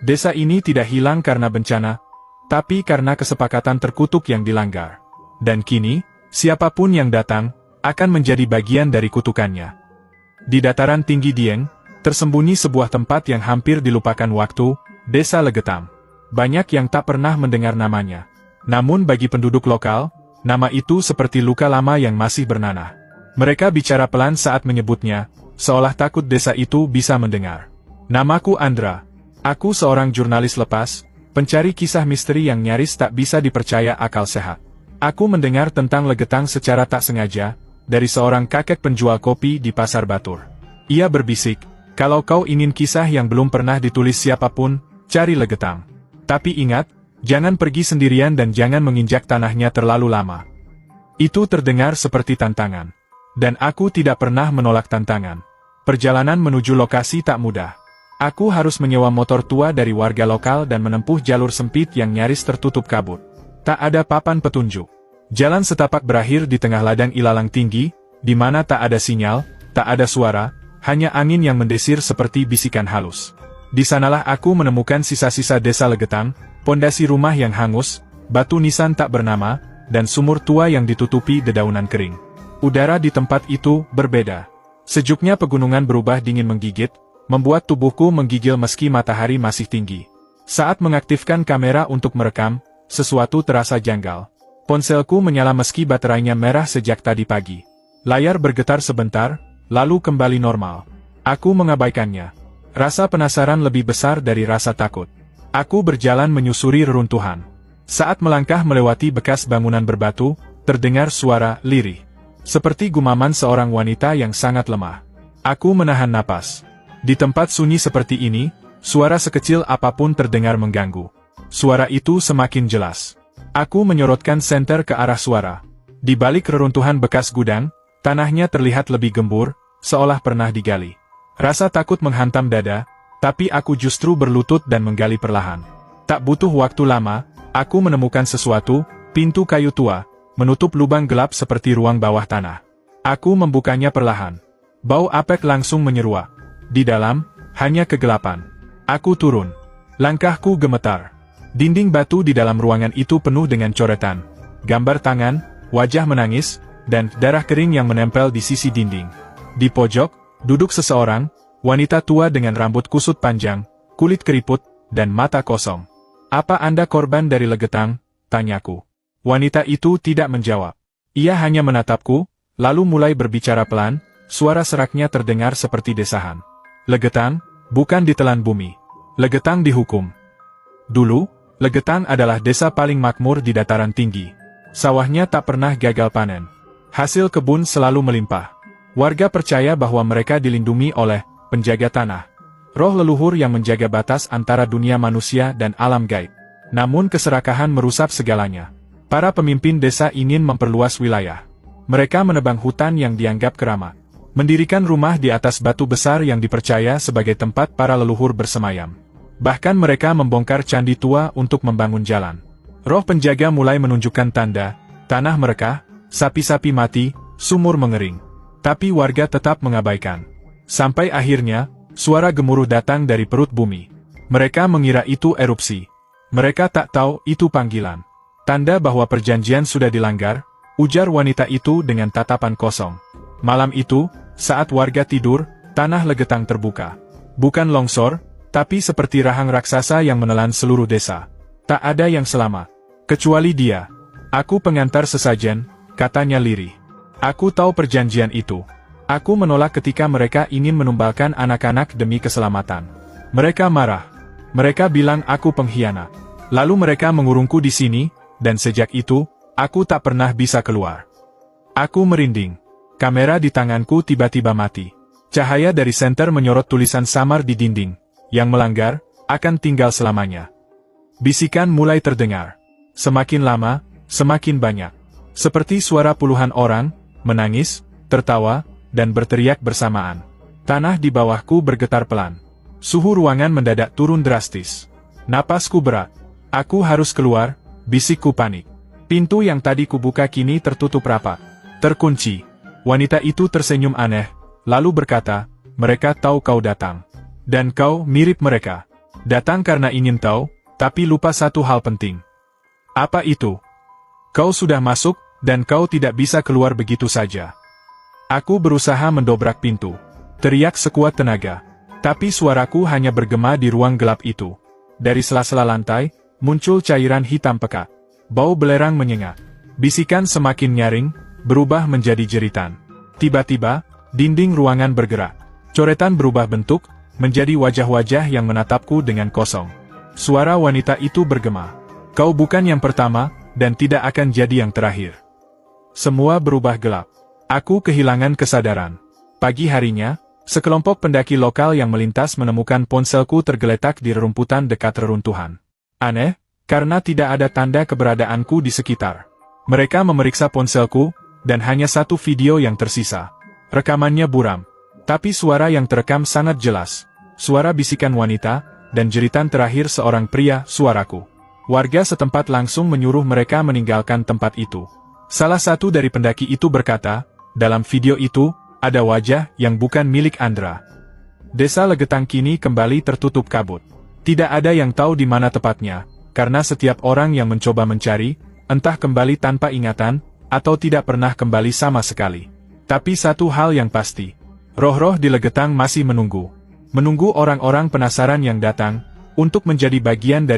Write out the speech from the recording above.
Desa ini tidak hilang karena bencana, tapi karena kesepakatan terkutuk yang dilanggar. Dan kini, siapapun yang datang, akan menjadi bagian dari kutukannya. Di dataran tinggi Dieng, tersembunyi sebuah tempat yang hampir dilupakan waktu, Desa Legetang. Banyak yang tak pernah mendengar namanya. Namun bagi penduduk lokal, nama itu seperti luka lama yang masih bernanah. Mereka bicara pelan saat menyebutnya, seolah takut desa itu bisa mendengar. Namaku Andra. Aku seorang jurnalis lepas, pencari kisah misteri yang nyaris tak bisa dipercaya akal sehat. Aku mendengar tentang Legetang secara tak sengaja, dari seorang kakek penjual kopi di Pasar Batur. Ia berbisik, kalau kau ingin kisah yang belum pernah ditulis siapapun, cari Legetang. Tapi ingat, jangan pergi sendirian dan jangan menginjak tanahnya terlalu lama. Itu terdengar seperti tantangan. Dan aku tidak pernah menolak tantangan. Perjalanan menuju lokasi tak mudah. Aku harus menyewa motor tua dari warga lokal dan menempuh jalur sempit yang nyaris tertutup kabut. Tak ada papan petunjuk. Jalan setapak berakhir di tengah ladang ilalang tinggi, di mana tak ada sinyal, tak ada suara, hanya angin yang mendesir seperti bisikan halus. Di sanalah aku menemukan sisa-sisa desa Legetang, pondasi rumah yang hangus, batu nisan tak bernama, dan sumur tua yang ditutupi dedaunan kering. Udara di tempat itu berbeda. Sejuknya pegunungan berubah dingin menggigit, membuat tubuhku menggigil meski matahari masih tinggi. Saat mengaktifkan kamera untuk merekam, sesuatu terasa janggal. Ponselku menyala meski baterainya merah sejak tadi pagi. Layar bergetar sebentar, lalu kembali normal. Aku mengabaikannya. Rasa penasaran lebih besar dari rasa takut. Aku berjalan menyusuri reruntuhan. Saat melangkah melewati bekas bangunan berbatu, terdengar suara lirih. Seperti gumaman seorang wanita yang sangat lemah. Aku menahan napas. Di tempat sunyi seperti ini, suara sekecil apapun terdengar mengganggu. Suara itu semakin jelas. Aku menyorotkan senter ke arah suara. Di balik reruntuhan bekas gudang, tanahnya terlihat lebih gembur, seolah pernah digali. Rasa takut menghantam dada, tapi aku justru berlutut dan menggali perlahan. Tak butuh waktu lama, aku menemukan sesuatu, pintu kayu tua, menutup lubang gelap seperti ruang bawah tanah. Aku membukanya perlahan. Bau apek langsung menyeruak. Di dalam, hanya kegelapan. Aku turun. Langkahku gemetar. Dinding batu di dalam ruangan itu penuh dengan coretan, gambar tangan, wajah menangis, dan darah kering yang menempel di sisi dinding. Di pojok, duduk seseorang, wanita tua dengan rambut kusut panjang, kulit keriput, dan mata kosong. "Apa Anda korban dari Legetang?" tanyaku. Wanita itu tidak menjawab. Ia hanya menatapku, lalu mulai berbicara pelan, suara seraknya terdengar seperti desahan. "Legetang, bukan ditelan bumi. Legetang dihukum. Dulu, Legetang adalah desa paling makmur di dataran tinggi. Sawahnya tak pernah gagal panen. Hasil kebun selalu melimpah. Warga percaya bahwa mereka dilindungi oleh penjaga tanah, roh leluhur yang menjaga batas antara dunia manusia dan alam gaib. Namun keserakahan merusak segalanya. Para pemimpin desa ingin memperluas wilayah. Mereka menebang hutan yang dianggap keramat. Mendirikan rumah di atas batu besar yang dipercaya sebagai tempat para leluhur bersemayam. Bahkan mereka membongkar candi tua untuk membangun jalan. Roh penjaga mulai menunjukkan tanda, tanah merekah, sapi-sapi mati, sumur mengering. Tapi warga tetap mengabaikan. Sampai akhirnya, suara gemuruh datang dari perut bumi. Mereka mengira itu erupsi. Mereka tak tahu itu panggilan. Tanda bahwa perjanjian sudah dilanggar, ujar wanita itu dengan tatapan kosong. Malam itu, saat warga tidur, tanah Legetang terbuka. Bukan longsor, tapi seperti rahang raksasa yang menelan seluruh desa. Tak ada yang selamat. Kecuali dia. "Aku pengantar sesajen," katanya lirih. "Aku tahu perjanjian itu. Aku menolak ketika mereka ingin menumbalkan anak-anak demi keselamatan. Mereka marah. Mereka bilang aku pengkhianat. Lalu mereka mengurungku di sini, dan sejak itu, aku tak pernah bisa keluar." Aku merinding. Kamera di tanganku tiba-tiba mati. Cahaya dari senter menyorot tulisan samar di dinding. Yang melanggar, akan tinggal selamanya. Bisikan mulai terdengar. Semakin lama, semakin banyak. Seperti suara puluhan orang, menangis, tertawa, dan berteriak bersamaan. Tanah di bawahku bergetar pelan. Suhu ruangan mendadak turun drastis. Napasku berat. "Aku harus keluar," bisikku panik. Pintu yang tadi kubuka kini tertutup rapat. Terkunci. Wanita itu tersenyum aneh, lalu berkata, "Mereka tahu kau datang. Dan kau mirip mereka." Datang karena ingin tahu, tapi lupa satu hal penting. Apa itu? Kau sudah masuk, dan kau tidak bisa keluar begitu saja. Aku berusaha mendobrak pintu. Teriak sekuat tenaga. Tapi suaraku hanya bergema di ruang gelap itu. Dari sela-sela lantai, muncul cairan hitam pekat. Bau belerang menyengat. Bisikan semakin nyaring, berubah menjadi jeritan. Tiba-tiba, dinding ruangan bergerak. Coretan berubah bentuk, menjadi wajah-wajah yang menatapku dengan kosong. Suara wanita itu bergema. Kau bukan yang pertama, dan tidak akan jadi yang terakhir. Semua berubah gelap. Aku kehilangan kesadaran. Pagi harinya, sekelompok pendaki lokal yang melintas menemukan ponselku tergeletak di rerumputan dekat reruntuhan. Aneh, karena tidak ada tanda keberadaanku di sekitar. Mereka memeriksa ponselku, dan hanya satu video yang tersisa. Rekamannya buram. Tapi suara yang terekam sangat jelas. Suara bisikan wanita, dan jeritan terakhir seorang pria, suaraku. Warga setempat langsung menyuruh mereka meninggalkan tempat itu. Salah satu dari pendaki itu berkata, dalam video itu, ada wajah yang bukan milik Andra. Desa Legetang kini kembali tertutup kabut. Tidak ada yang tahu di mana tepatnya, karena setiap orang yang mencoba mencari, entah kembali tanpa ingatan, atau tidak pernah kembali sama sekali. Tapi satu hal yang pasti, roh-roh di Legetang masih menunggu. Menunggu orang-orang penasaran yang datang, untuk menjadi bagian dari